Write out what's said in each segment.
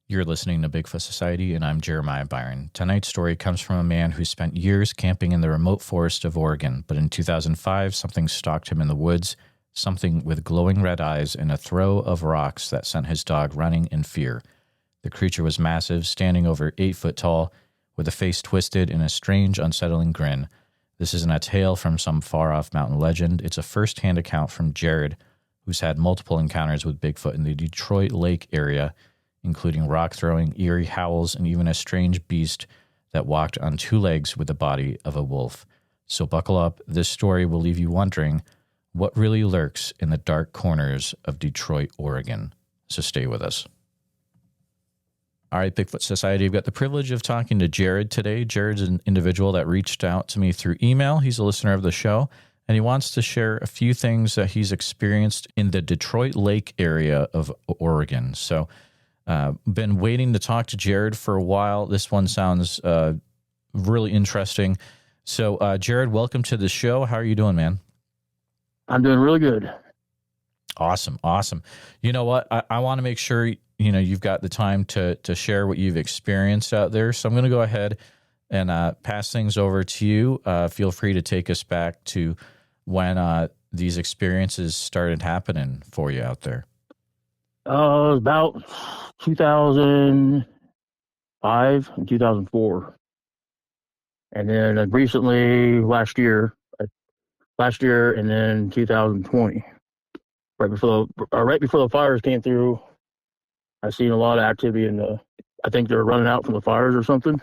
You're listening to Bigfoot Society, and I'm Jeremiah Byron. Tonight's story comes from a man who spent years camping in the remote forest of Oregon, but in 2005, something stalked him in the woods, something with glowing red eyes and a throw of rocks that sent his dog running in fear. The creature was massive, standing over 8 foot tall, with a face twisted in a strange, unsettling grin. This isn't a tale from some far-off mountain legend. It's a first-hand account from Jared, who's had multiple encounters with Bigfoot in the Detroit Lake area, including rock-throwing, eerie howls, and even a strange beast that walked on 2 legs with the body of a wolf. So buckle up. This story will leave you wondering what really lurks in the dark corners of Detroit, Oregon. So stay with us. All right, Bigfoot Society, I've got the privilege of talking to Jared today. Jared's an individual that reached out to me through email. He's a listener of the show, and he wants to share a few things that he's experienced in the Detroit Lake area of Oregon. So been waiting to talk to Jared for a while. This one sounds really interesting. So, Jared, welcome to the show. How are you doing, man? I'm doing really good. Awesome. You know what? I want to make sure, you've got the time to share what you've experienced out there. So I'm going to go ahead and pass things over to you. Feel free to take us back to when these experiences started happening for you out there. It was about 2005 and 2004. And then recently last year, and then 2020, right before the fires came through, I seen a lot of activity I think they were running out from the fires or something.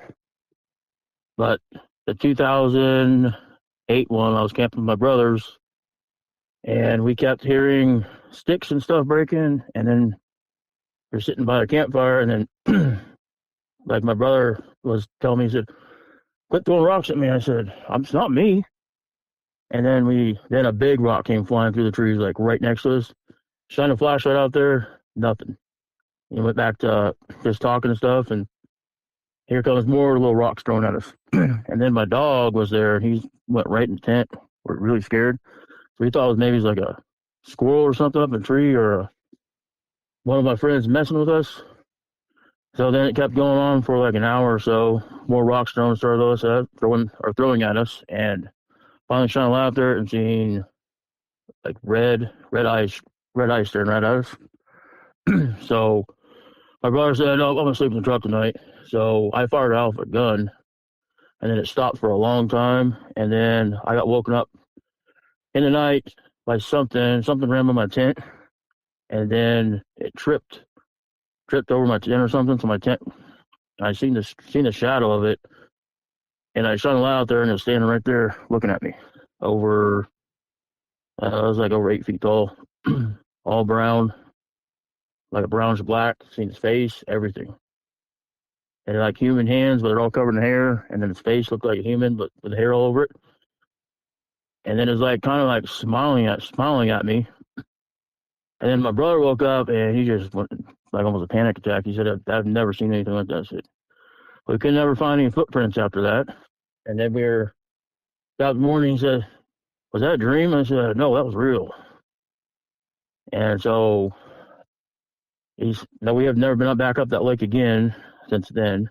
But the 2008 one, I was camping with my brothers, and we kept hearing sticks and stuff breaking, and then we're sitting by a campfire, and then like my brother was telling me, he said, "Quit throwing rocks at me." I said, "It's not me." And then a big rock came flying through the trees, like right next to us. Shine a flashlight out there, nothing. We went back to just talking and stuff, and here comes more little rocks thrown at us. And then my dog was there, and he went right in the tent. We're really scared. So we thought it was maybe like a squirrel or something up in a tree, or one of my friends messing with us. So then it kept going on for like an hour or so. More rocks throwing throwing at us, and finally shining a light out there and seeing like red eyes staring right at us. So my brother said, "Oh, I'm gonna sleep in the truck tonight." So I fired off a gun, and then it stopped for a long time, and then I got woken up in the night by something ran by my tent, and then it tripped over my tent or something. So my tent, I seen the shadow of it, and I shone a light out there, and it was standing right there looking at me. It was like over 8 feet tall, all brown, like a brownish black. Seen his face, everything. And like human hands, but they're all covered in hair, and then his face looked like a human, but with hair all over it. And then it was like kind of like smiling at me. And then my brother woke up, and he just went like almost a panic attack. He said, "I've never seen anything like that." I said, we could never find any footprints after that. And then that morning, he said, "Was that a dream?" I said, "No, that was real." And so we have never been back up that lake again since then.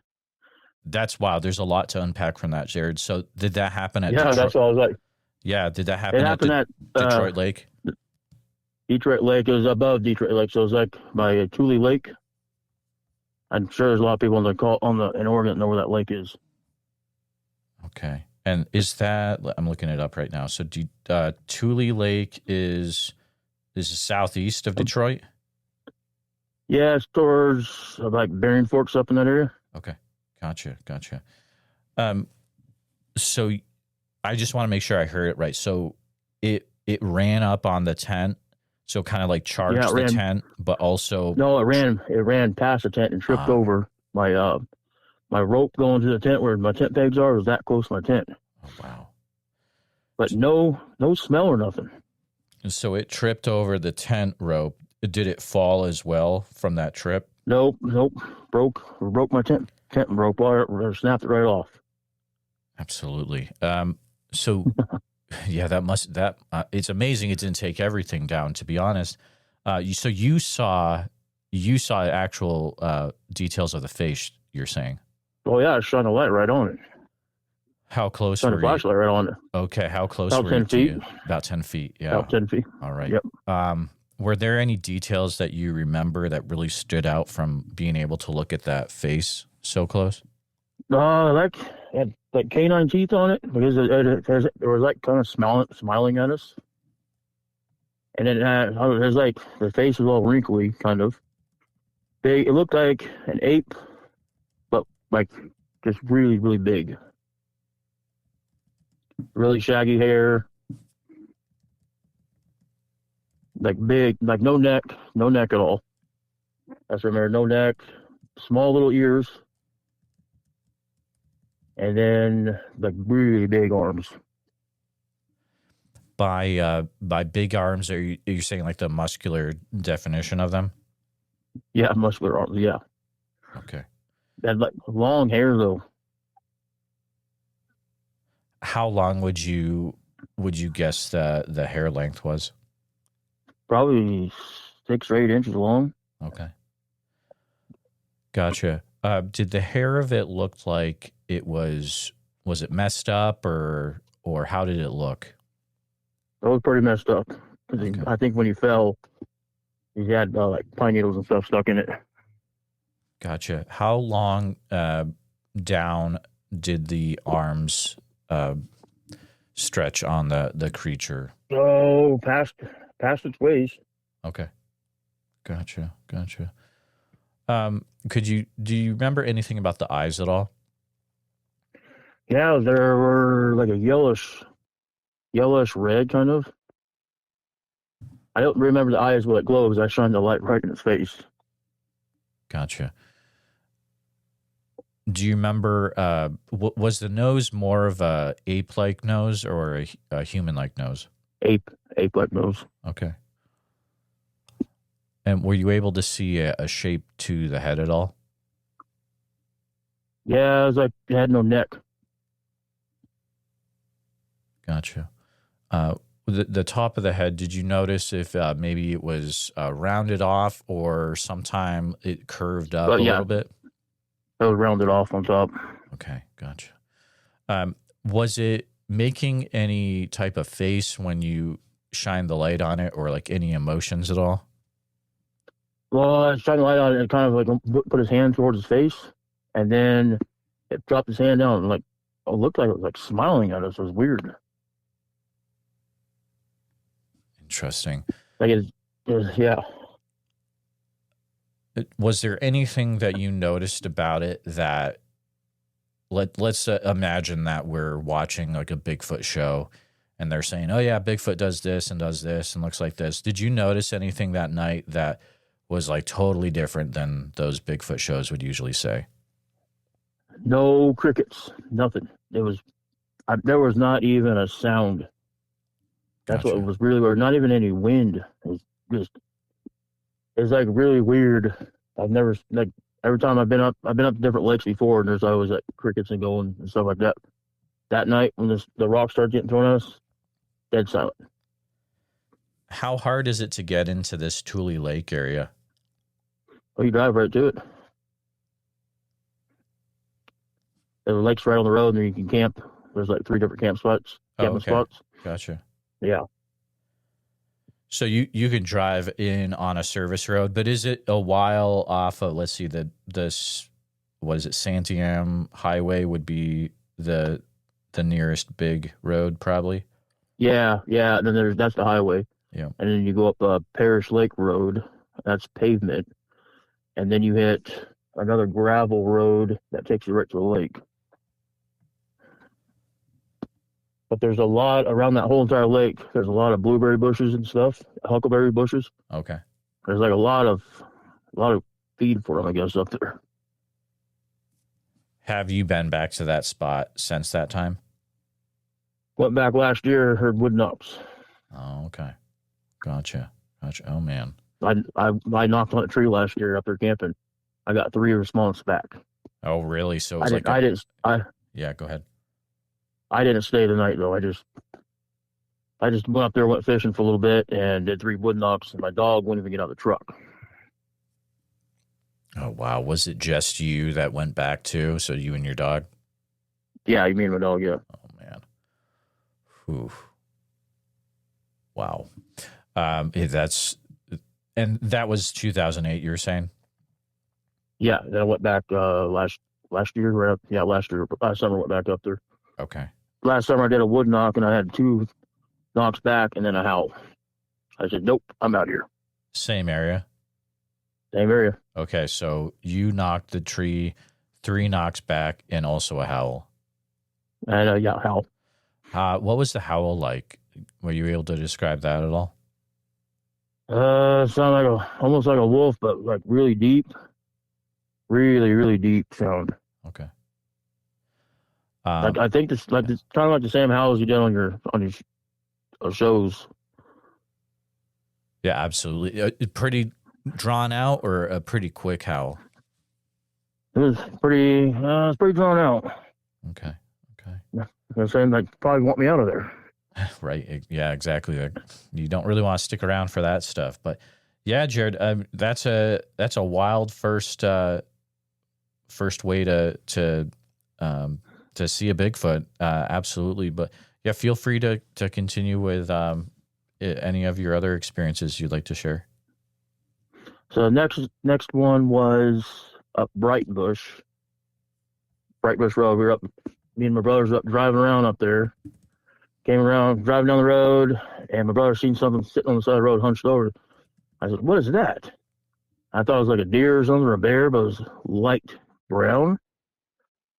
That's wild. There's a lot to unpack from that, Jared. So did that happen at Detroit? That's what I was like. Yeah, did that happen at Detroit Lake? Detroit Lake. It was above Detroit Lake, so it was like by Tule Lake. I'm sure there's a lot of people in Oregon that know where that lake is. Okay. And is that, I'm looking it up right now. So Tule Lake is southeast of Detroit? Yeah, it's towards like Bering Forks up in that area. Okay. Gotcha. So I just want to make sure I heard it right. So it ran up on the tent, so kind of like charged the tent, but also... No, it ran past the tent and tripped over my rope going to the tent where my tent pegs are. Was that close to my tent. Oh, wow. But no smell or nothing. So it tripped over the tent rope. Did it fall as well from that trip? Nope. Broke my tent rope, or snapped it right off. Absolutely. So yeah, it's amazing it didn't take everything down, to be honest. So you saw you saw actual details of the face, you're saying. Oh yeah, I shone a light right on it. How close Shone a were you? flashlight right on it. Okay, how close About were you 10 to feet. you? About 10 feet, yeah. About 10 feet. All right. Yep. Were there any details that you remember that really stood out from being able to look at that face so close? Like it had like canine teeth on it because it was like kind of smiling at us, and then it was like the face was all wrinkly, kind of big. It looked like an ape, but like just really really big, really shaggy hair, like big, like no neck at all. I just remember no neck, small little ears, and then like really big arms. By big arms, are you saying like the muscular definition of them? Yeah, muscular arms. Yeah, Okay. they had like long hair though. How long would you guess the hair length was? Probably 6 or 8 inches long. Okay. Gotcha. Did the hair of it look like it was it messed up or how did it look? It was pretty messed up. Okay. I think when he fell, he had like pine needles and stuff stuck in it. Gotcha. How long down did the arms stretch on the creature? Oh, past its waist. Okay. Gotcha. Do you remember anything about the eyes at all? Yeah, there were like a yellowish red kind of. I don't remember the eyes with globes. I shined the light right in his face. Gotcha. Do you remember, was the nose more of a ape-like nose or a human-like nose? Ape-like nose. Okay. And were you able to see a shape to the head at all? Yeah, it was like it had no neck. Gotcha. The top of the head, did you notice if maybe it was rounded off or sometime it curved up a little bit? It was rounded off on top. Okay, gotcha. Was it making any type of face when you shined the light on it or like any emotions at all? Well, I shined the light on it and kind of like put his hand towards his face, and then it dropped his hand down and like it looked like it was like smiling at us. It was weird. Interesting. Like it was, yeah. Was there anything that you noticed about it that let's imagine that we're watching like a Bigfoot show and they're saying, oh yeah, Bigfoot does this and looks like this. Did you notice anything that night that was like totally different than those Bigfoot shows would usually say? No crickets, nothing. There was not even a sound. That's Gotcha. what was really weird. Not even any wind. It was just, it's like really weird. I've never, like, every time I've been up to different lakes before, and there's always like crickets and going and stuff like that. That night when the rocks started getting thrown at us, dead silent. How hard is it to get into this Tule Lake area? Well, you drive right to it. The lake's right on the road, and then you can camp. There's like 3 different camping spots. Gotcha. Yeah. So you can drive in on a service road, but is it a while off of, let's see, this what is it, Santiam Highway would be the nearest big road probably? Yeah. And then that's the highway. Yeah. And then you go up Parish Lake Road. That's pavement. And then you hit another gravel road that takes you right to the lake. But there's a lot around that whole entire lake. There's a lot of blueberry bushes and stuff, huckleberry bushes. Okay. There's like a lot of feed for them, I guess, up there. Have you been back to that spot since that time? Went back last year, heard wood knocks. Oh, okay. Gotcha. Oh man. I knocked on a tree last year up there camping. I got 3 response back. Oh really? So it was yeah, go ahead. I didn't stay the night though. I just went up there, went fishing for a little bit, and did 3 wood knocks, and my dog wouldn't even get out of the truck. Oh, wow. Was it just you that went back too? So you and your dog? Yeah, you mean my dog? Yeah, Oh, man. Whew. Wow. And that was 2008, you were saying? yeah. Then I went back last year. Right up, yeah, last summer I went back up there. Okay. Last summer I did a wood knock and I had 2 knocks back and then a howl. I said, nope, I'm out here. Same area. Same area. Okay. So you knocked the tree, 3 knocks back, and also a howl. And yeah, howl. What was the howl like? Were you able to describe that at all? Sound like almost like a wolf, but like really deep, really deep sound. Okay. Like I think this like it's kind of like the same howls you did on your shows. Yeah, absolutely. Pretty drawn out or a pretty quick howl? It's pretty drawn out. Okay. Okay. They're saying like probably want me out of there. Right. Yeah, exactly. Like, you don't really want to stick around for that stuff. But yeah, Jared, that's a wild first way to see a Bigfoot. Absolutely. But yeah, feel free to continue with any of your other experiences you'd like to share. So next one was up Breitenbush Road. Me and my brothers were up driving around up there. Came around driving down the road, and my brother seen something sitting on the side of the road, hunched over. I said, "What is that?" I thought it was like a deer or something or a bear, but it was light brown.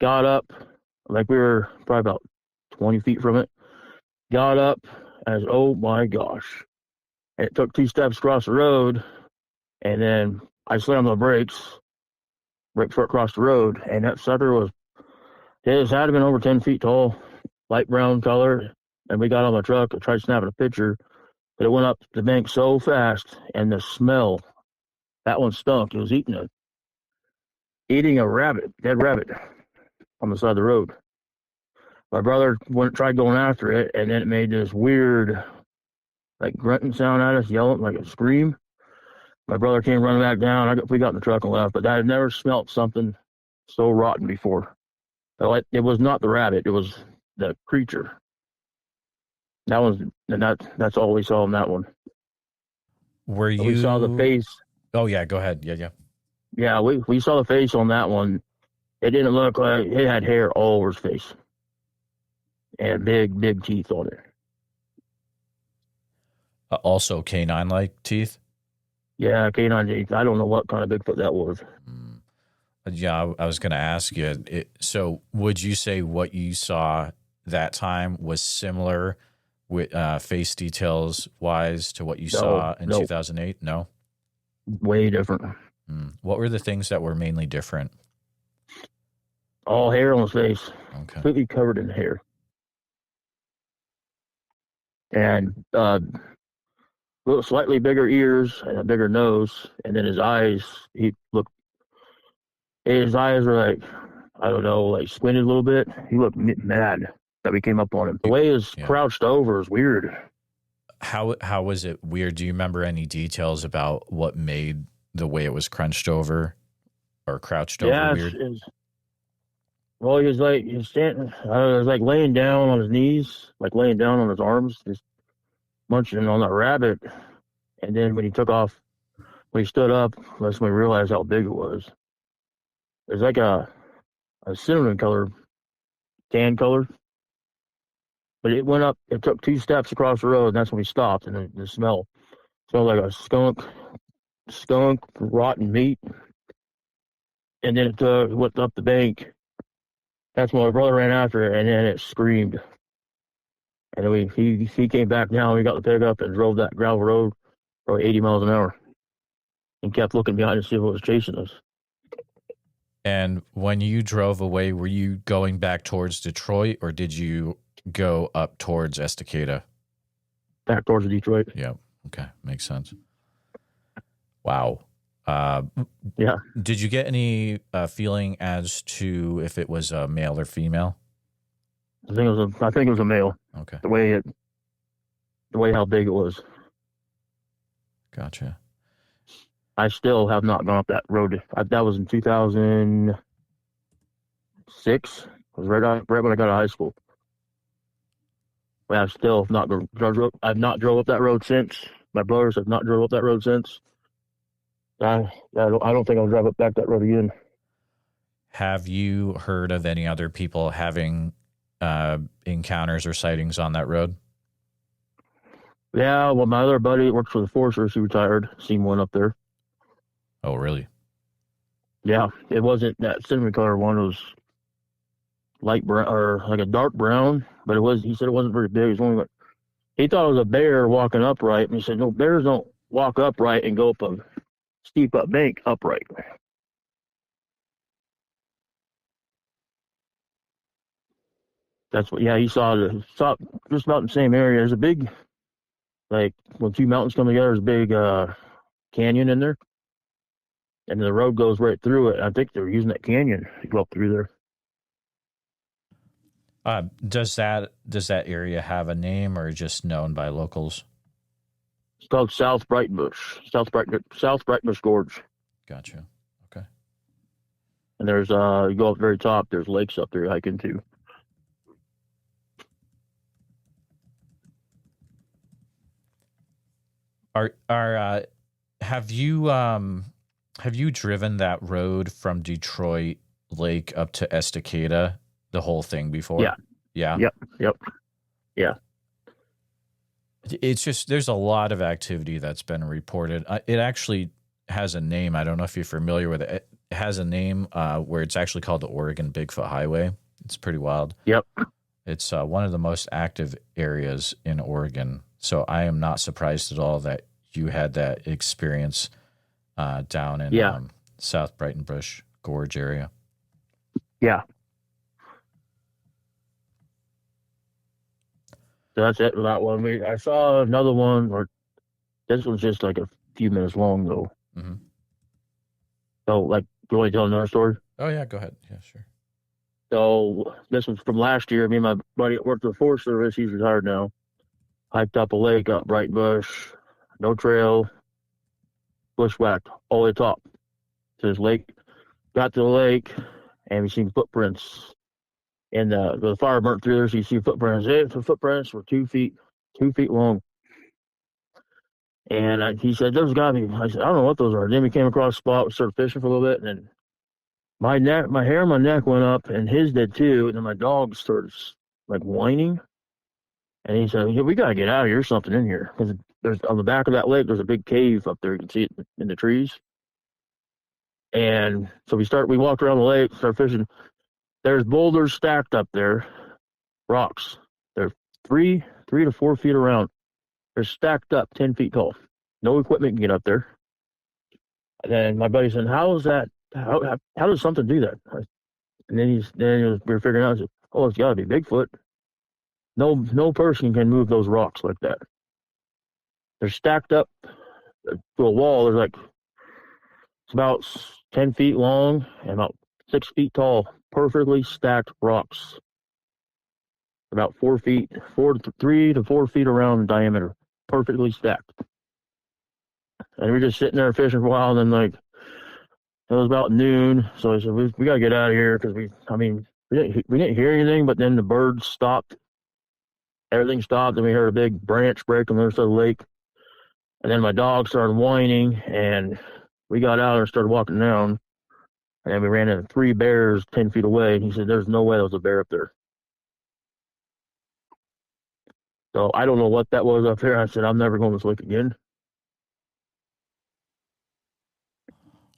Got up, like we were probably about 20 feet from it. Got up, as oh my gosh! And it took 2 steps across the road, and then I slammed the brakes right before it crossed the road, and that sucker it had to have been over 10 feet tall, light brown color. And we got on the truck and tried snapping a picture, but it went up the bank so fast, and the smell, that one stunk. It was eating a dead rabbit, on the side of the road. My brother tried going after it, and then it made this weird, like grunting sound at us, yelling like a scream. My brother came running back down. We got in the truck and left, but I had never smelt something so rotten before. So it was not the rabbit; it was the creature. That's all we saw in that one. Were you? We saw the face. Oh yeah, go ahead. Yeah. Yeah, we saw the face on that one. It didn't look like it had hair all over his face and big teeth on it. Also canine-like teeth. Yeah, canine teeth. I don't know what kind of Bigfoot that was. Yeah, I was going to ask you. So, would you say what you saw that time was similar with face details wise to what you saw in 2008? No, way different. What were the things that were mainly different? All hair on his face, completely covered in hair, and little slightly bigger ears and a bigger nose, and then his eyes. His eyes were like, I don't know, like squinted a little bit. He looked mad that we came up on him. The way he was crouched over is weird. How was it weird? Do you remember any details about what made the way it was crunched over or crouched over weird? Well, he was standing. I was like laying down on his knees, like laying down on his arms, just munching on that rabbit. And then when he stood up, that's when we realized how big it was. It was like a cinnamon color, tan color. But it went up, it took 2 steps across the road, and that's when we stopped, and the smell smelled like a skunk, rotten meat. And then it went up the bank. That's when my brother ran after it, and then it screamed. And then he came back down, we got the pickup and drove that gravel road probably 80 miles an hour and kept looking behind to see what was chasing us. And when you drove away, were you going back towards Detroit, or did you go up towards Estacada? Back towards Detroit. Yeah. Okay. Makes sense. Wow. Yeah. Did you get any feeling as to if it was a male or female? I think it was a male. Okay. The way how big it was. Gotcha. I still have not gone up that road. That was in 2006. It was right when I got out of high school. But I've still not I've not drove up that road since. My brothers have not drove up that road since. I don't think I'll drive up back that road again. Have you heard of any other people having encounters or sightings on that road? Yeah, well, my other buddy works for the Forest Service. He retired. Seen one up there. Oh, really? Yeah, it wasn't that cinnamon color one. It was light brown or like a dark brown, but it was. He said it wasn't very big. It was only like, he thought it was a bear walking upright, and he said no, bears don't walk upright and go up a steep up bank upright. That's what. Yeah, he saw just about the same area. There's a big like when two mountains come together. There's a big canyon in there, and the road goes right through it. I think they're using that canyon to go up through there. Does that area have a name or just known by locals? It's called South Breitenbush Gorge. Gotcha. Okay. And there's you go up very top. There's lakes up there you hike into. Have you driven that road from Detroit Lake up to Estacada, the whole thing before? Yeah. Yeah. Yep. Yeah. It's just there's a lot of activity that's been reported. It actually has a name. I don't know if you're familiar with it. It has a name where it's actually called the Oregon Bigfoot Highway. It's pretty wild. Yep. It's one of the most active areas in Oregon. So I am not surprised at all that you had that experience down in South Breitenbush Gorge area. Yeah. So that's it for that one. I saw another one, or this one's just like a few minutes long though. Mm-hmm. So, like, do you want to tell another story? Oh yeah, go ahead. Yeah, sure. So this one's from last year. Me and my buddy that worked for the Forest Service, he's retired now. Hiked up a lake up Breitenbush, no trail, bushwhacked all the way top to this lake. Got to the lake, and we seen footprints. And the fire burnt through there, so you see footprints. The footprints were 2 feet long. And he said, "There's got to be." I said, "I don't know what those are." Then we came across a spot, we started fishing for a little bit, and then my hair on my neck went up, and his did too. And then my dog started like whining. And he said, "Yeah, we got to get out of here. There's something in here." Because there's on the back of that lake, there's a big cave up there. You can see it in the trees. And so we walked around the lake, started fishing. There's boulders stacked up there, rocks. They're 3 to 4 feet around. They're stacked up 10 feet tall. No equipment can get up there. And then my buddy said, "How is that? How does something do that?" And then we were figuring out, "Oh, it's got to be Bigfoot. No person can move those rocks like that. They're stacked up to a wall. There's like it's about 10 feet long and about 6 feet tall, perfectly stacked rocks. About 3 to 4 feet around in diameter, perfectly stacked." And we were just sitting there fishing for a while, and then like it was about noon, so I said, "We got to get out of here," because we didn't hear anything, but then the birds stopped. Everything stopped, and we heard a big branch break on the other side of the lake. And then my dog started whining, and we got out and started walking down. And then we ran into 3 bears 10 feet away. And he said, "There's no way there was a bear up there." So I don't know what that was up there. I said, "I'm never going to this lake again."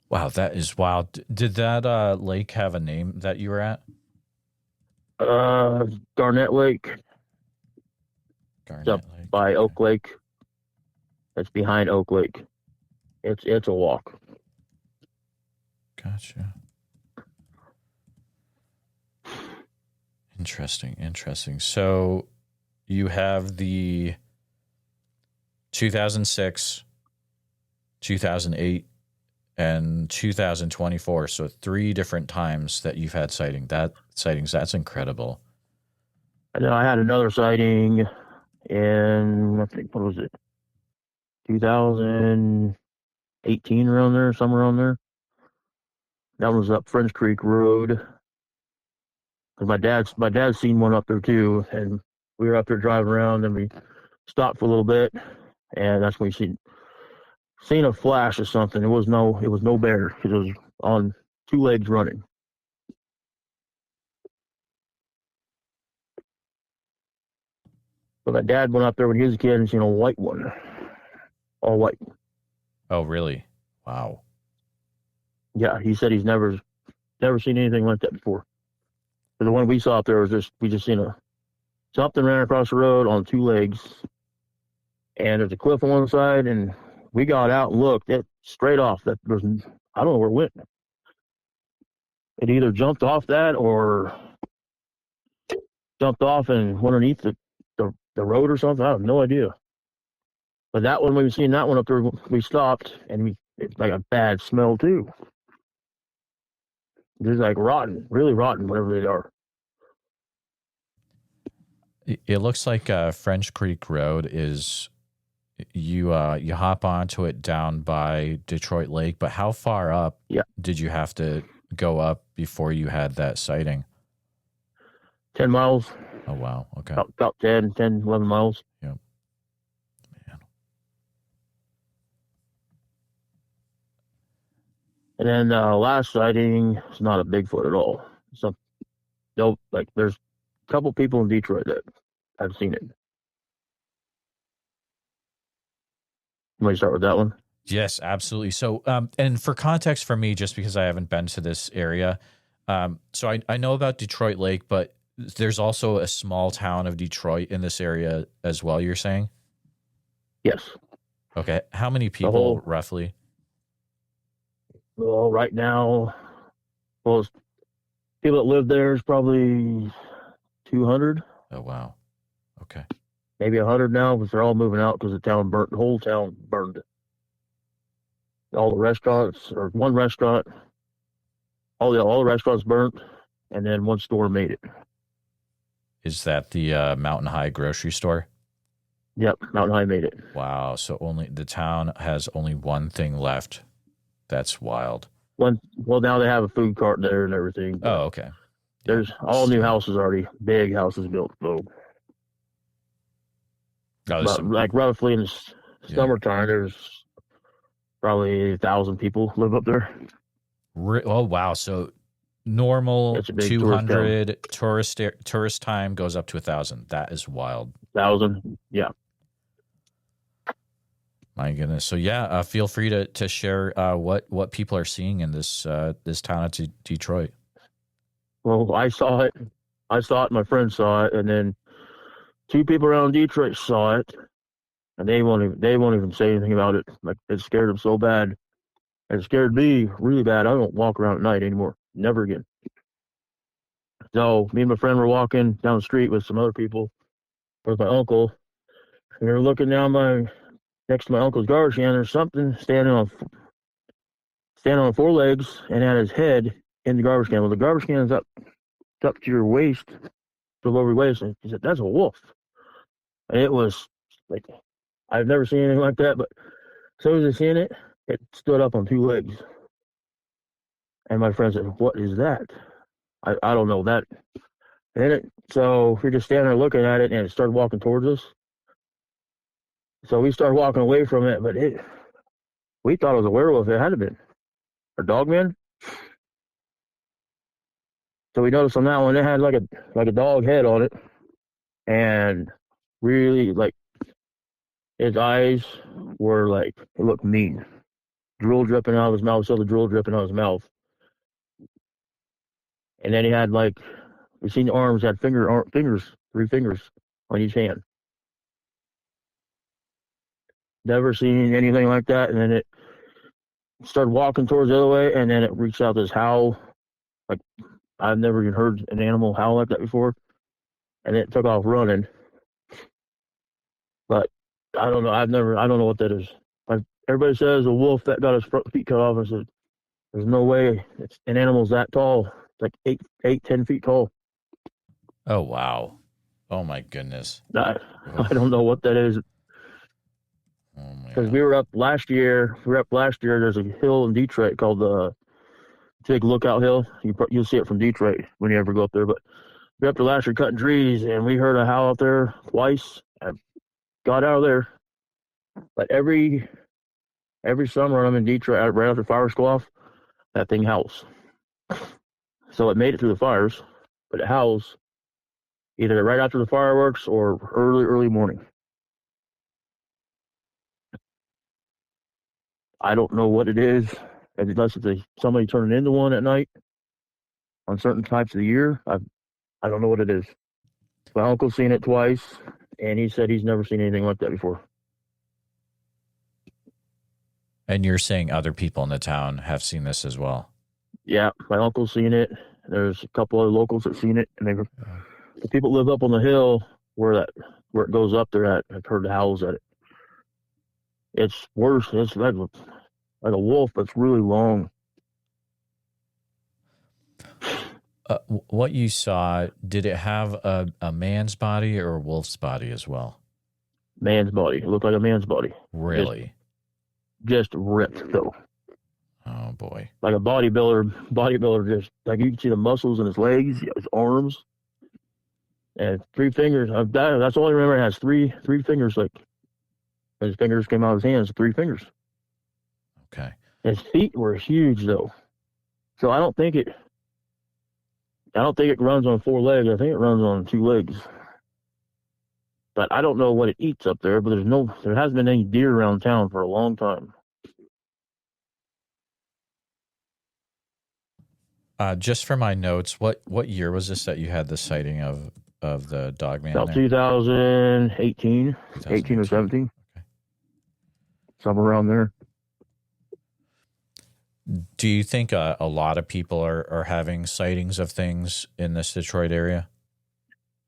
Wow, that is wild. Did that lake have a name that you were at? Garnet Lake. Garnet It's up Lake. by Oak Lake. It's behind Oak Lake. It's a walk. Gotcha. Interesting. So you have the 2006, 2008, and 2024. So 3 different times that you've had sightings. That's incredible. And then I had another sighting in, I think, what was it? 2000. 18 around there, somewhere around there. That was up French Creek Road. My dad's seen one up there too, and we were up there driving around, and we stopped for a little bit, and that's when we seen a flash of something. It was no bear because it was on two legs running. But my dad went up there when he was a kid and seen a white one, all white. Oh, really? Wow. Yeah, he said he's never seen anything like that before. But the one we saw up there was we just seen something ran across the road on two legs, and there's a cliff on one side, and we got out and looked. It straight off. That there's I don't know where it went. It either jumped off that or jumped off and went underneath the road or something. I have no idea. But that one, when we seen that one up there, we stopped, and it's like a bad smell too. It's like rotten, really rotten, whatever they are. It looks like French Creek Road is you hop onto it down by Detroit Lake, but how far up did you have to go up before you had that sighting? 10 miles. Oh, wow. Okay. About 10, 11 miles. Yep. Man. And then last sighting is not a Bigfoot at all. There's a couple people in Detroit that have seen it. You want to start with that one? Yes, absolutely. So, and for context for me, just because I haven't been to this area, so I know about Detroit Lake, but there's also a small town of Detroit in this area as well, you're saying? Yes. Okay. How many people roughly? Well, right now, people that live there is probably 200. Oh, wow. Okay. Maybe 100 now, but they're all moving out because the whole town burned. All the restaurants, or one restaurant, all the restaurants burnt, and then one store made it. Is that the Mountain High grocery store? Yep, Mountain High made it. Wow. So the town has only one thing left. That's wild. Well, now they have a food cart there and everything. Oh, okay. There's all new houses already, big houses built. So, like roughly in the summertime, there's probably 1,000 people live up there. Oh, wow. So normal 200 tourist time goes up to 1,000. That is wild. 1,000, yeah. My goodness. So yeah, feel free to share what people are seeing in this town of Detroit. Well, I saw it. My friend saw it, and then two people around Detroit saw it, and they won't even say anything about it. Like, it scared them so bad. It scared me really bad. I don't walk around at night anymore. Never again. So me and my friend were walking down the street with some other people, with my uncle, and we were looking down next to my uncle's garbage can. There's something standing on four legs and had his head in the garbage can. Well, the garbage can is up to your waist, to the lower waist, and he said, "That's a wolf." And it was like, I've never seen anything like that, but as soon as I seen it, it stood up on two legs. And my friend said, "What is that?" I don't know that. And so we're just standing there looking at it, and it started walking towards us. So we started walking away from it, but we thought it was a werewolf. It had to been. Or dogman. So we noticed on that one, it had like a dog head on it. And really, like, his eyes were like, it looked mean. Drool dripping out of his mouth, saw the drool dripping out of his mouth. And then he had, like, we seen the arms had fingers, 3 fingers on each hand. Never seen anything like that. And then it started walking towards the other way, and then it reached out this howl. Like, I've never even heard an animal howl like that before. And it took off running. But I don't know. I don't know what that is. Everybody says a wolf that got his front feet cut off. I said, there's no way an animal's that tall. It's like 10 feet tall. Oh, wow. Oh, my goodness. I don't know what that is. Because we were up last year. There's a hill in Detroit called the Big Lookout Hill. You'll see it from Detroit when you ever go up there. But we were up there last year cutting trees, and we heard a howl out there twice. I got out of there. But every summer when I'm in Detroit, right after fires go off, that thing howls. So it made it through the fires, but it howls either right after the fireworks or early morning. I don't know what it is, unless it's somebody turning into one at night on certain types of the year. I don't know what it is. My uncle's seen it twice, and he said he's never seen anything like that before. And you're saying other people in the town have seen this as well? Yeah, my uncle's seen it. There's a couple other locals that seen it, and the people that live up on the hill where it goes up there at have heard the howls at it. It's worse. It's like a wolf, but it's really long. What you saw, did it have a man's body or a wolf's body as well? Man's body. It looked like a man's body. Really? Just ripped, though. Oh, boy. Like a bodybuilder, just like you can see the muscles in his legs, his arms, and 3 fingers. That's all I remember. It has three fingers, like his fingers came out of his hands, 3 fingers. Okay. His feet were huge, though. So I don't think it runs on 4 legs. I think it runs on 2 legs. But I don't know what it eats up there, but there hasn't been any deer around town for a long time. Just for my notes, what year was this that you had the sighting of the dog man? About 2018, 18 or 17. Okay. Somewhere around there. Do you think a lot of people are having sightings of things in this Detroit area?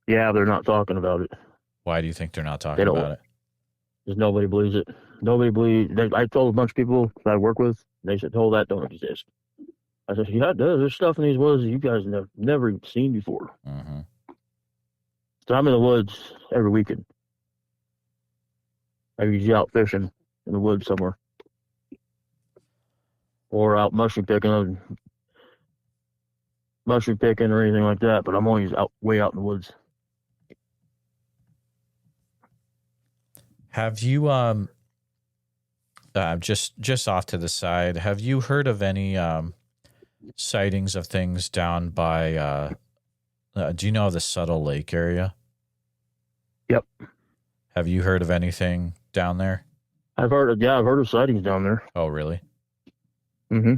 Yeah, they're not talking about it. Why do you think they're not talking about it? Because nobody believes it. Nobody believes. I told a bunch of people that I work with, and they said, "Oh, that don't exist." I said, "Yeah, it does. There's stuff in these woods that you guys have never even seen before." Mm-hmm. So I'm in the woods every weekend. I'm usually out fishing in the woods somewhere, or out mushroom picking or anything like that. But I'm always way out in the woods. Have you just off to the side, have you heard of any sightings of things down by do you know of the Subtle Lake area? Yep. Have you heard of anything down there? I've heard of sightings down there. Oh, really? Mm-hmm.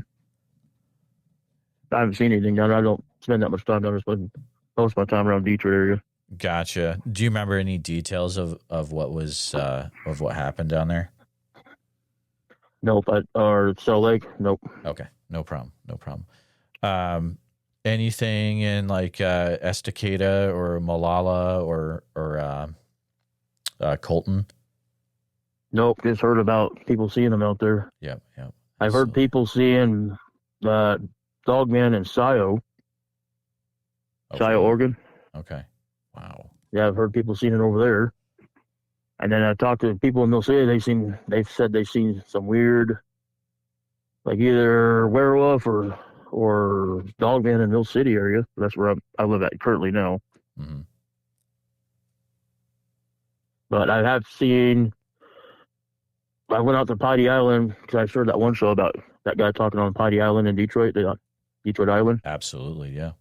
I haven't seen anything down there. I don't spend that much time down there. Spend most of my time around Detroit area. Gotcha. Do you remember any details of what was of what happened down there? Nope. Or Salt Lake? Nope. Okay. No problem. Anything in like Estacada or Malala or Colton? Nope. Just heard about people seeing them out there. Yep. I've heard people seeing Dogman in Scio, Oregon. Okay. Wow. Yeah, I've heard people seeing it over there. And then I talked to people in Mill City. They've said they've seen some weird, like either werewolf or Dogman in Mill City area. That's where I live at currently now. Mm-hmm. But I have seen. I went out to Piety Island because I heard that one show about that guy talking on Piety Island in Detroit, Detroit Island. Absolutely, yeah.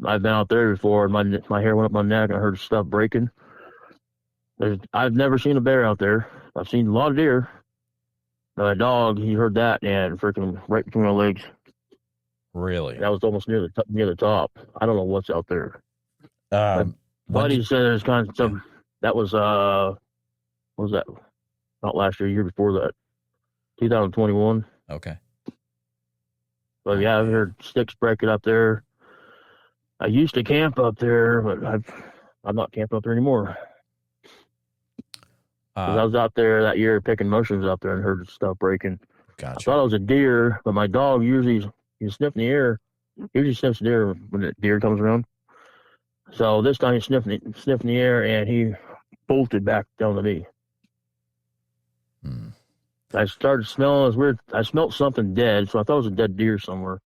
I've been out there before, and my hair went up my neck, and I heard stuff breaking. I've never seen a bear out there. I've seen a lot of deer. A dog, he heard that, and freaking right between my legs. Really? That was almost near the top. I don't know what's out there. Buddy said there's kind of some. That was what was that? Not last year before that, 2021. Okay. But yeah, I've heard sticks breaking up there. I used to camp up there, but I'm not camping up there anymore. I was out there that year picking mushrooms out there and heard stuff breaking. Gotcha. I thought it was a deer, but my dog usually sniff in the air. He usually sniffs the deer when the deer comes around. So this time he sniffed in the air and he bolted back down to me. I started smelling. It was weird. I smelled something dead, so I thought it was a dead deer somewhere.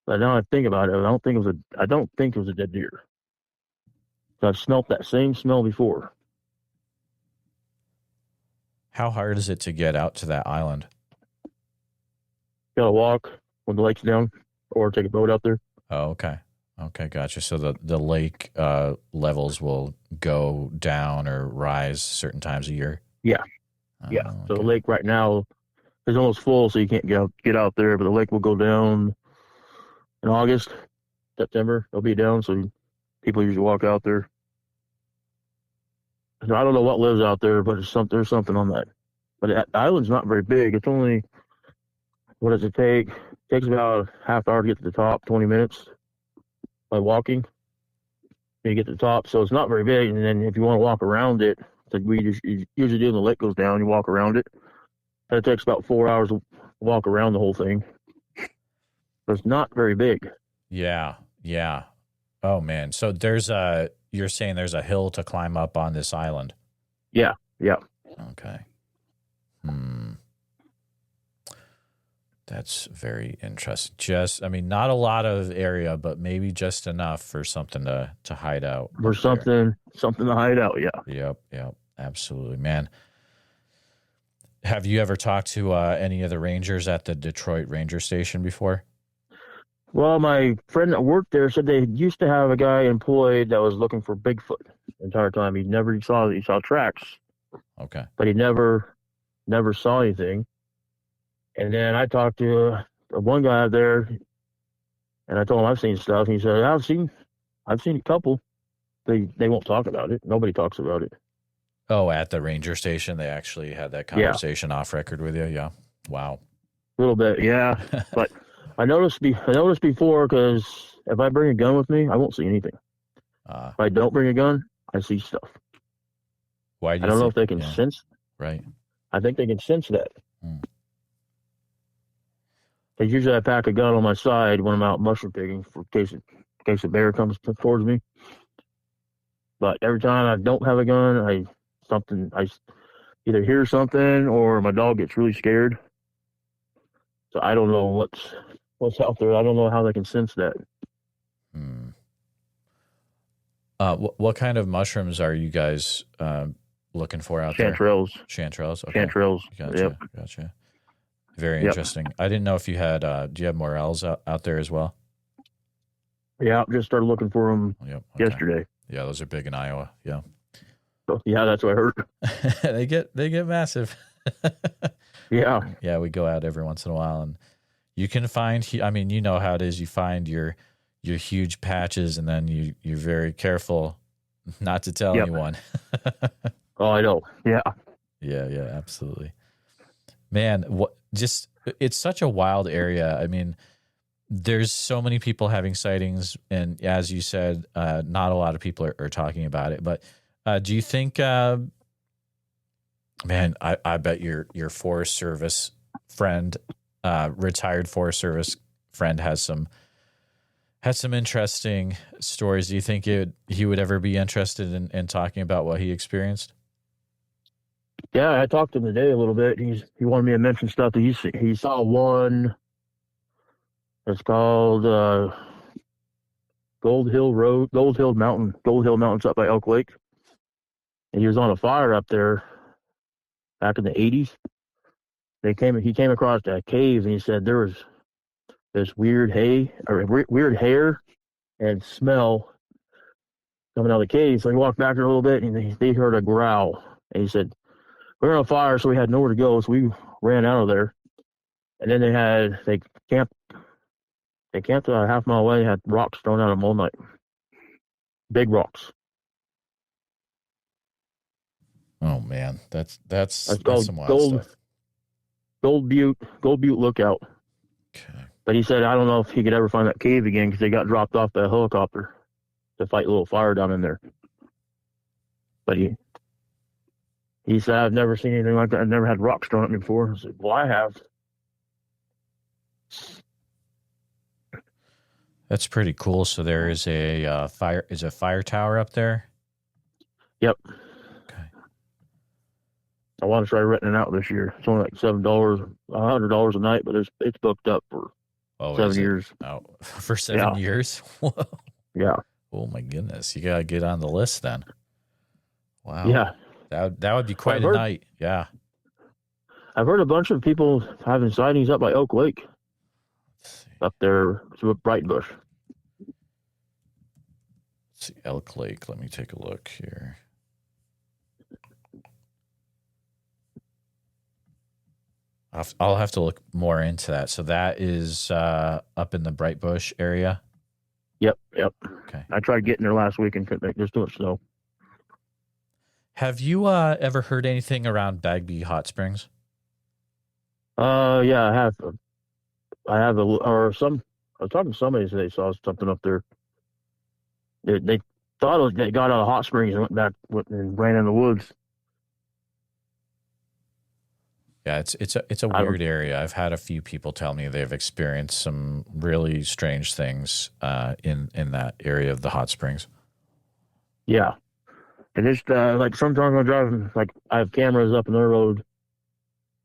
But now I think about it, I don't think it was a dead deer. So I've smelt that same smell before. How hard is it to get out to that island? Got to walk when the lake's down, or take a boat out there. Oh, okay. Okay, gotcha. So the lake levels will go down or rise certain times a year? Yeah, yeah. Oh, So the okay. lake right now is almost full, so you can't get out there. But the lake will go down in August, September. It'll be down, so people usually walk out there. So I don't know what lives out there, but there's something on that. But the island's not very big. It's only, what does it take? It takes about a half hour to get to the top, 20 minutes by walking. You get to the top, so it's not very big. And then if you want to walk around it, like we usually do when the lake goes down, you walk around it. And it takes about 4 hours to walk around the whole thing. But it's not very big. Yeah, yeah. Oh man. So you're saying there's a hill to climb up on this island? Yeah, yeah. Okay. Hmm. That's very interesting. I mean, not a lot of area, but maybe just enough for something to hide out. Or something to hide out, yeah. Yep, absolutely, man. Have you ever talked to any of the rangers at the Detroit Ranger Station before? Well, my friend that worked there said they used to have a guy employed that was looking for Bigfoot the entire time. He saw tracks, Okay. but he never saw anything. And then I talked to one guy out there, and I told him I've seen stuff. And he said, I've seen a couple. They won't talk about it. Nobody talks about it. Oh, at the ranger station, they actually had that conversation off record with you. Yeah. Wow. A little bit, yeah. But I noticed before, because if I bring a gun with me, I won't see anything. If I don't bring a gun, I see stuff. Why do I you don't know think, if they can sense. Right. I think they can sense that. Hmm. Because usually I pack a gun on my side when I'm out mushroom picking in case a bear comes towards me. But every time I don't have a gun, I either hear something or my dog gets really scared. So I don't know what's out there. I don't know how they can sense that. Hmm. What kind of mushrooms are you guys looking for out Chanterelles. there? Chanterelles. Okay. Chanterelles. Gotcha. Very interesting. I didn't know if you had. Do you have morels out there as well? Yeah, just started looking for them yesterday. Yeah, those are big in Iowa. Yeah. So, yeah, that's what I heard. they get massive. Yeah, we go out every once in a while, and you can find. I mean, you know how it is. You find your huge patches, and then you're very careful not to tell anyone. Oh, I know. Yeah, absolutely. Man, it's such a wild area. I mean, there's so many people having sightings, and as you said, not a lot of people are talking about it. But do you think, man, I bet your Forest Service friend, retired Forest Service friend, had some interesting stories. Do you think he would ever be interested in talking about what he experienced? Yeah, I talked to him today a little bit. He wanted me to mention stuff that he saw one. It's called Gold Hill Mountains up by Elk Lake. And he was on a fire up there back in the 80s. He came across that cave, and he said there was this weird hair and smell coming out of the cave. So he walked back there a little bit, and they heard a growl. And he said, we were on fire, so we had nowhere to go, so we ran out of there. And then they camped a half mile away, had rocks thrown at them all night. Big rocks. Oh man, that's some wild stuff. Gold Butte Lookout. Okay. But he said I don't know if he could ever find that cave again because they got dropped off by a helicopter to fight a little fire down in there. But he said I've never seen anything like that. I've never had rocks thrown at me before. I said, well, I have. That's pretty cool. So there is a fire tower up there. Yep. Okay. I want to try renting it out this year. It's only like $7, $100 a night, but it's booked up for Oh, 7 years. Oh, for 7 years? Whoa. Yeah. Oh my goodness. You gotta get on the list then. Wow. Yeah. That would be quite a night. Yeah. I've heard a bunch of people having sightings up by Oak Lake. Up there to Breitenbush. Let's see, Elk Lake. Let me take a look here. I'll have to look more into that. So that is up in the Breitenbush area? Yep. Okay. I tried getting there last week and couldn't make. There's too much snow. Have you ever heard anything around Bagby Hot Springs? Yeah, I have. I was talking to somebody today, saw something up there. They thought they got out of hot springs and went back and ran in the woods. Yeah, it's a weird area. I've had a few people tell me they've experienced some really strange things in that area of the hot springs. Yeah, and it's like sometimes I'm driving, like I have cameras up in the road.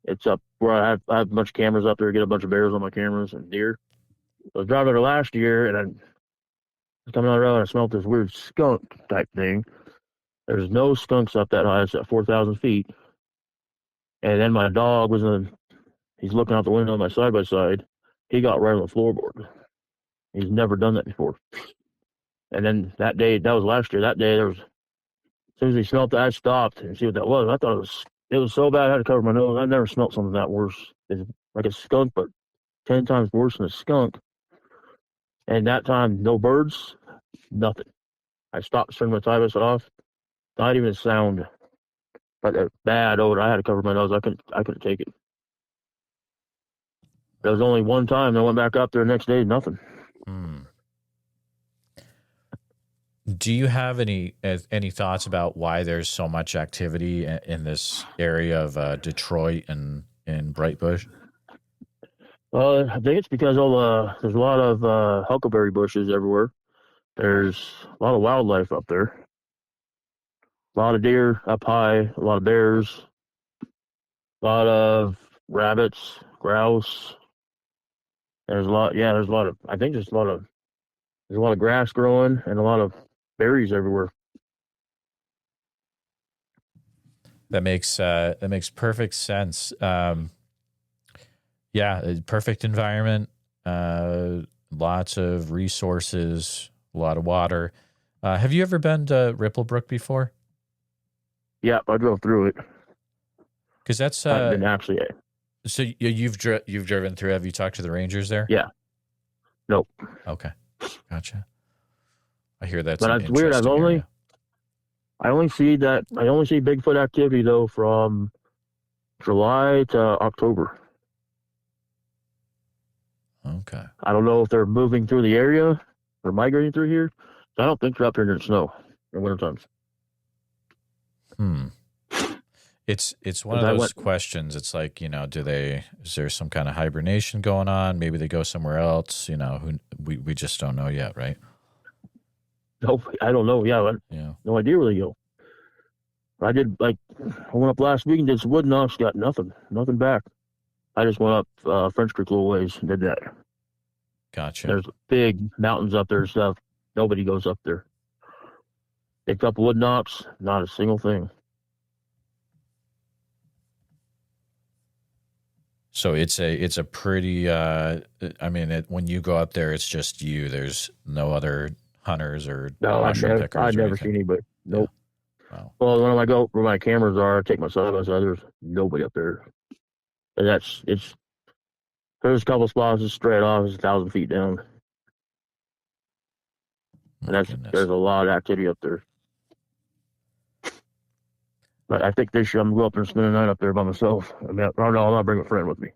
It's up where I have a bunch of cameras up there, get a bunch of bears on my cameras and deer. I was driving there last year, and I was coming on the road, and I smelled this weird skunk type thing. There's no skunks up that high. It's at 4,000 feet. And then my dog he's looking out the window on my side-by-side. He got right on the floorboard. He's never done that before. And then that day, that was last year, that day, as soon as he smelled that, I stopped and see what that was. I thought it was so bad I had to cover my nose. I've never smelled something that worse. It's like a skunk, but 10 times worse than a skunk. And that time, no birds, nothing. I stopped, turned my side-by-side off. Not even a sound. But a bad odor. I had to cover my nose. I couldn't take it. There was only one time. I went back up there the next day. Nothing. Do you have any thoughts about why there's so much activity in this area of Detroit and in Breitenbush? I think it's because there's a lot of huckleberry bushes everywhere. There's a lot of wildlife up there. A lot of deer up high, a lot of bears, a lot of rabbits, grouse. There's a lot of grass growing and a lot of berries everywhere. That makes perfect sense. Yeah, perfect environment, lots of resources, a lot of water. Have you ever been to Ripplebrook before? Yeah, I drove through it. Because that's I've been actually. So you've driven through. Have you talked to the rangers there? Yeah. Nope. Okay, gotcha. I hear that's. But it's weird. I only see Bigfoot activity though from July to October. Okay. I don't know if they're moving through the area or migrating through here. I don't think they're up here during snow in winter times. It's one of those questions. It's like, is there some kind of hibernation going on? Maybe they go somewhere else, we just don't know yet, right? Nope, I don't know. Yeah. No idea where they go. I went up last week and did some wood knocks, got nothing back. I just went up French Creek a little ways and did that. Gotcha. There's big mountains up there and stuff. Nobody goes up there. Picked up wood knocks, not a single thing. So it's a pretty. When you go up there, it's just you. There's no other hunters or mushroom pickers. I've never seen anybody. Nope. Yeah. Wow. Well, when I go where my cameras are, I take my side by side. There's nobody up there. And there's a couple spots just straight off. It's 1,000 feet down. And there's a lot of activity up there. But I think this year I'm going to go up there and spend the night up there by myself. I mean, I'll not bring a friend with me.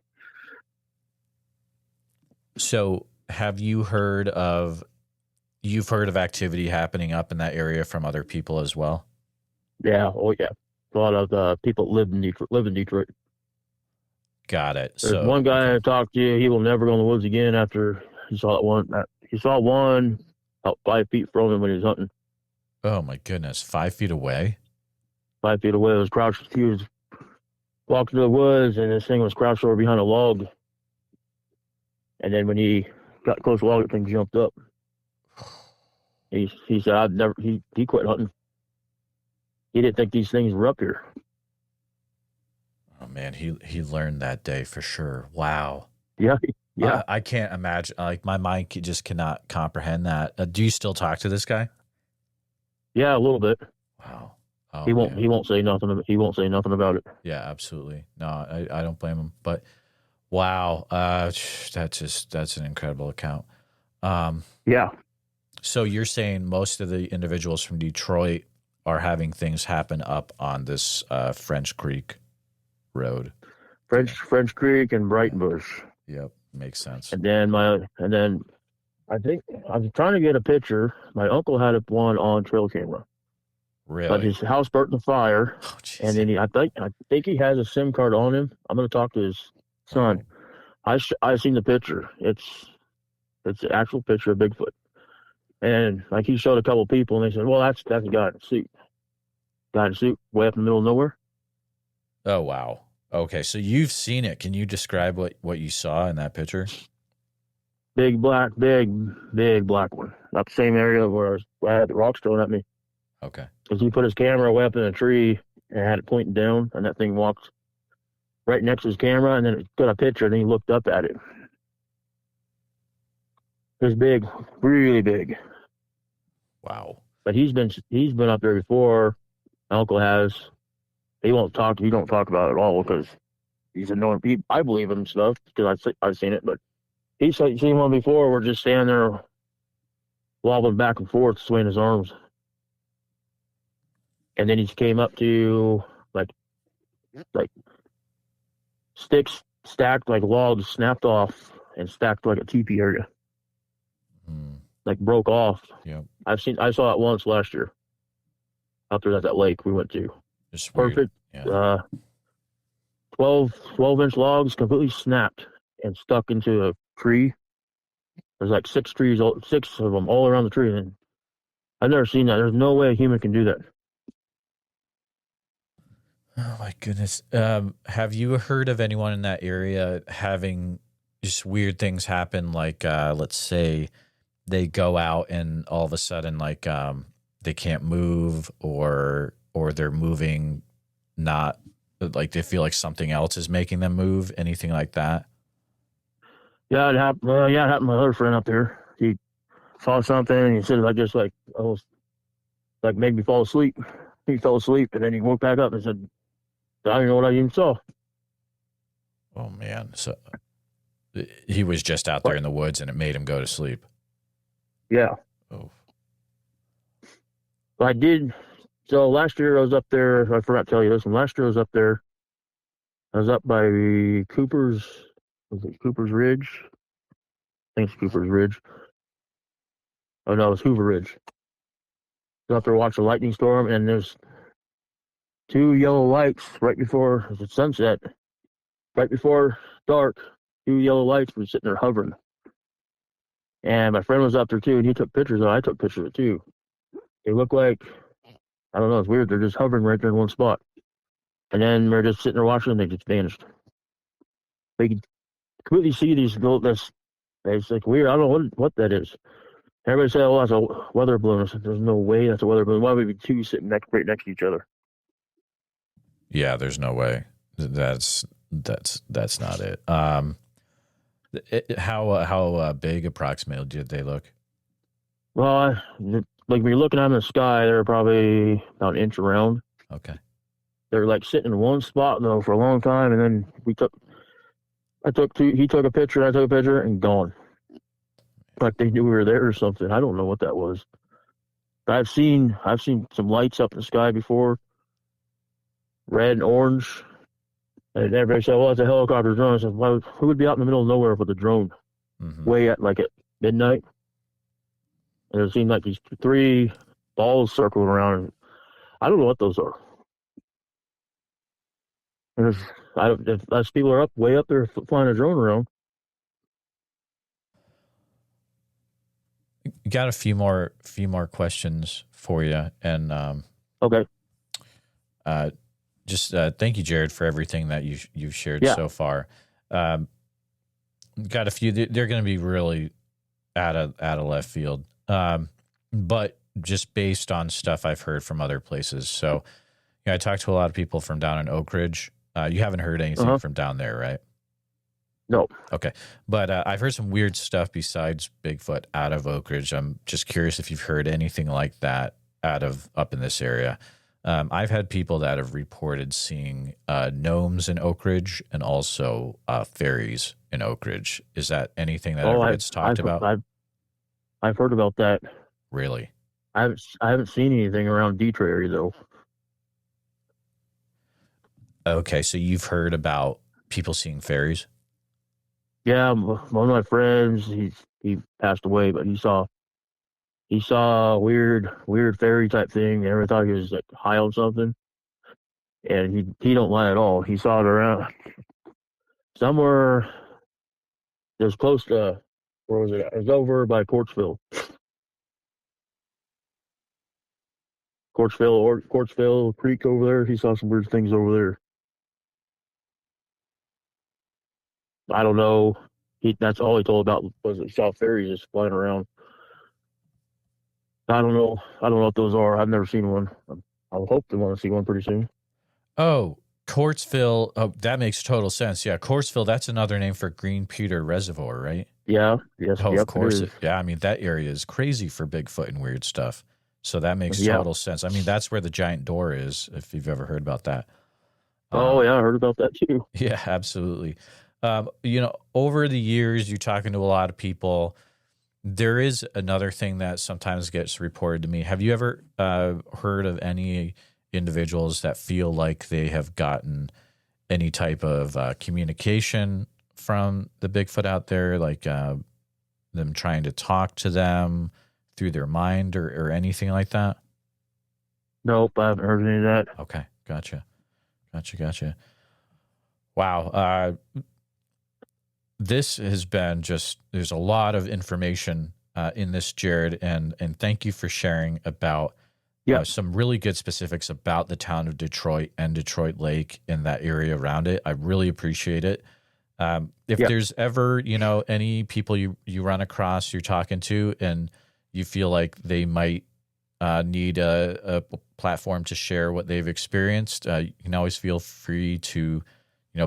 So have you heard of activity happening up in that area from other people as well? Yeah. Oh, yeah. A lot of people live in Detroit. Got it. There's one guy I talked to. He will never go in the woods again after he saw that one. He saw one about 5 feet from him when he was hunting. Oh, my goodness. 5 feet away? 5 feet away. It was crouched. He was walked into the woods, and this thing was crouched over behind a log. And then when he got close to the log, the thing jumped up. He said I've never he quit hunting. He didn't think these things were up here. Oh man, he learned that day for sure. Wow. Yeah, yeah, I can't imagine. Like my mind just cannot comprehend that. Do you still talk to this guy? yeah, a little bit. Wow. Oh He won't man. he won't say nothing. He won't say nothing about it. Yeah, absolutely. No, I don't blame him. But wow, that's an incredible account. Um, Yeah, so you're saying most of the individuals from Detroit are having things happen up on this French Creek Road. French Creek and Yeah. Breitenbush. Yep, makes sense. And then I think I was trying to get a picture. My uncle had one on trail camera, but Really? his house burnt in the fire. Oh, And jeez. then I think he has a SIM card on him. I'm going to talk to his son. Oh, I seen the picture. It's an actual picture of Bigfoot. And like he showed a couple people, and they said, "Well, that's a guy in a suit. Guy in a suit, way up in the middle of nowhere." oh wow. Okay, so you've seen it. Can you describe what you saw in that picture? Big black one. Up the same area where I had the rocks thrown at me. Okay. Because he put his camera way up in a tree and had it pointing down, and that thing walked right next to his camera, and then it got a picture, and he looked up at it. It was big, really big. Wow. But he's been up there before. My uncle has. He won't talk. He don't talk about it at all because he's annoying. I believe him stuff because I've seen it, but he's seen one before. We're just standing there wobbling back and forth, swinging his arms, and then he came up to like sticks stacked like logs, snapped off and stacked like a teepee area, Hmm. like broke off. Yep. I saw it once last year out there at that lake we went to. Just weird. Perfect. Yeah. 12-inch logs completely snapped and stuck into a tree. There's like six of them all around the tree. And I've never seen that. There's no way a human can do that. Oh my goodness. Have you heard of anyone in that area having just weird things happen? Like, let's say they go out and all of a sudden, like, they can't move, or they're moving, not like they feel like something else is making them move. Anything like that? Yeah, it happened. Yeah, it happened to my other friend up there. He saw something and he said, like, just like almost like made me fall asleep. He fell asleep and then he woke back up and said, I don't even know what I even saw. Oh man. So he was just out there But in the woods and it made him go to sleep. yeah, Oh. but I did. So last year I was up there. I forgot to tell you this one. Last year I was up there. I was up by Cooper's. Was it Cooper's Ridge? I think it's Cooper's Ridge. Oh no, it's Hoover Ridge. I was up there watching a lightning storm, and there's two yellow lights right before the sunset, right before dark. Two yellow lights were sitting there hovering. And my friend was up there too, and he took pictures of it. I took pictures of it too. They look like, I don't know, it's weird. They're just hovering right there in one spot. And then we're just sitting there watching, and they just vanished. They could completely see these this. It's like weird. I don't know what that is. Everybody said, "Oh, that's a weather balloon." I said, "There's no way that's a weather balloon. Why would we be two sitting right next to each other?" Yeah, there's no way. That's not it. How big approximately did they look? Well, like when you're looking out in the sky, they're probably about an inch around. Okay. They're like sitting in one spot though for a long time, and then he took a picture, I took a picture, and gone. Like they knew we were there or something. I don't know what that was. But I've seen some lights up in the sky before, red and orange. And everybody said, "Well, it's a helicopter drone." I said, "Well, who would be out in the middle of nowhere with a drone Mm-hmm. way at like at midnight?" And it seemed like these three balls circling around. And I don't know what those are. There's, I don't, if us people are up way up there flying a drone around. Got a few more questions for you, and Okay. just thank you, Jared, for everything that you've shared Yeah. so far. Um, got a few. They're going to be really out of left field, but just based on stuff I've heard from other places. So, I talked to a lot of people from down in Oak Ridge. You haven't heard anything from down there, right? No. Okay, but I've heard some weird stuff besides Bigfoot out of Oak Ridge. I'm just curious if you've heard anything like that up in this area. I've had people that have reported seeing gnomes in Oak Ridge and also fairies in Oak Ridge. Is that anything that ever gets talked about? I've heard about that. Really? I haven't seen anything around Detroit area though. Okay, so you've heard about people seeing fairies? Yeah, one of my friends, he passed away, but he saw a weird fairy type thing. And everyone thought he was like high on something, and he don't lie at all. He saw it around somewhere. It was close to, where was it? It was over by Courtsville, Courtsville Creek over there. He saw some weird things over there. I don't know. That's all he told about was he saw fairies just flying around. I don't know. I don't know what those are. I've never seen one. I'll hope to want to see one pretty soon. Oh, Courtsville. Oh, that makes total sense. Yeah, Courtsville. That's another name for Green Pewter Reservoir, right? Yeah. Yes. Oh, yep, of course. Yeah, I mean that area is crazy for Bigfoot and weird stuff. So that makes total sense. I mean, that's where the giant door is. If you've ever heard about that. Yeah, I heard about that too. Yeah, absolutely. Over the years, you're talking to a lot of people. There is another thing that sometimes gets reported to me. Have you ever heard of any individuals that feel like they have gotten any type of communication from the Bigfoot out there, like them trying to talk to them through their mind or anything like that? Nope, I haven't heard any of that. Okay, gotcha. Wow. This has been there's a lot of information in this, Jared, and thank you for sharing about some really good specifics about the town of Detroit and Detroit Lake and that area around it. I really appreciate it. If there's ever, any people you run across, you're talking to, and you feel like they might need a platform to share what they've experienced, you can always feel free to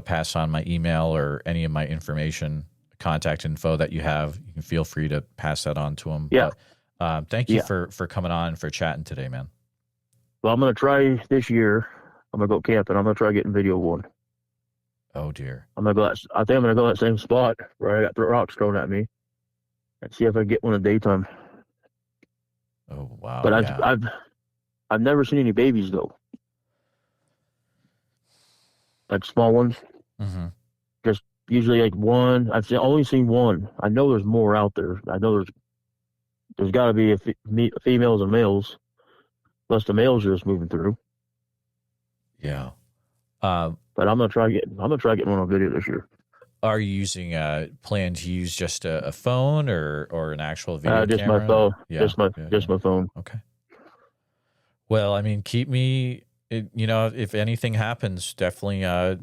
pass on my email or any of my information, contact info that you have. You can feel free to pass that on to them. Yeah. But thank you for coming on and for chatting today, man. Well, I'm going to try this year. I'm going to go camping. I'm going to try getting video one. Oh, dear. I think I'm going to go to that same spot where I got rocks thrown at me and see if I can get one in the daytime. Oh, wow. But I've never seen any babies, though. Like small ones. Mm-hmm. Just usually like one. Only seen one. I know there's more out there. I know there's got to be females and males. Plus the males are just moving through. Yeah. But I'm gonna try getting one on video this year. Are you using plan to use just a phone or an actual video just camera? My phone. Yeah. Just my phone. Okay. Well, I mean, keep me. If anything happens, definitely. I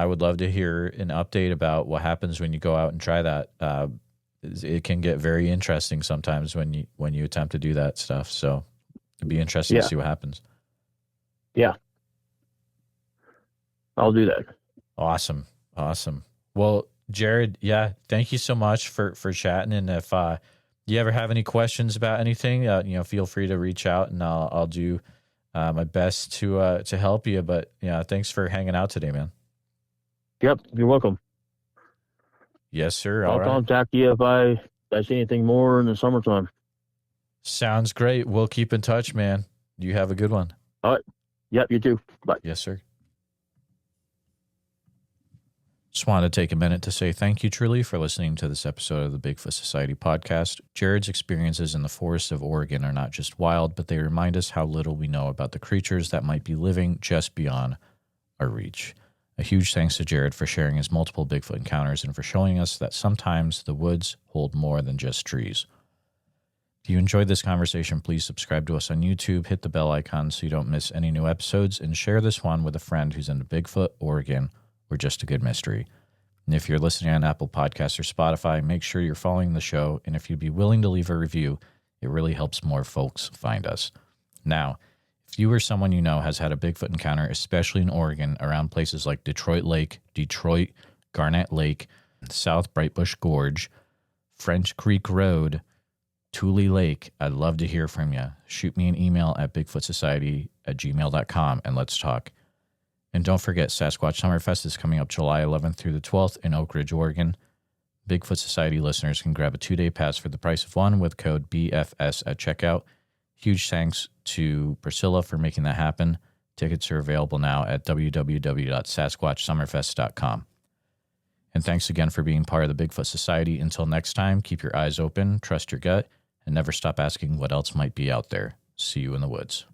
would love to hear an update about what happens when you go out and try that. It can get very interesting sometimes when you attempt to do that stuff. So it'd be interesting to see what happens. Yeah. I'll do that. Awesome. Well, Jared, thank you so much for chatting. And if you ever have any questions about anything, feel free to reach out, and I'll do my best to help you. But thanks for hanging out today, man. Yep, you're welcome. Yes, sir. I'll contact you if I see anything more in the summertime. Sounds great. We'll keep in touch, man. You have a good one. All right. Yep, you too. Bye. Yes, sir. Just wanted to take a minute to say thank you truly for listening to this episode of the Bigfoot Society podcast. Jared's experiences in the forests of Oregon are not just wild, but they remind us how little we know about the creatures that might be living just beyond our reach. A huge thanks to Jared for sharing his multiple Bigfoot encounters and for showing us that sometimes the woods hold more than just trees. If you enjoyed this conversation, please subscribe to us on YouTube, hit the bell icon so you don't miss any new episodes, and share this one with a friend who's into Bigfoot, Oregon, or just a good mystery. And if you're listening on Apple Podcasts or Spotify, make sure you're following the show, and if you'd be willing to leave a review, it really helps more folks find us. Now, if you or someone you know has had a Bigfoot encounter, especially in Oregon, around places like Detroit Lake, Detroit, Garnet Lake, South Breitenbush Gorge, French Creek Road, Tule Lake, I'd love to hear from you. Shoot me an email at bigfootsociety@gmail.com and let's talk. And don't forget, Sasquatch Summerfest is coming up July 11th through the 12th in Oak Ridge, Oregon. Bigfoot Society listeners can grab a 2-day pass for the price of one with code BFS at checkout. Huge thanks to Priscilla for making that happen. Tickets are available now at www.sasquatchsummerfest.com. And thanks again for being part of the Bigfoot Society. Until next time, keep your eyes open, trust your gut, and never stop asking what else might be out there. See you in the woods.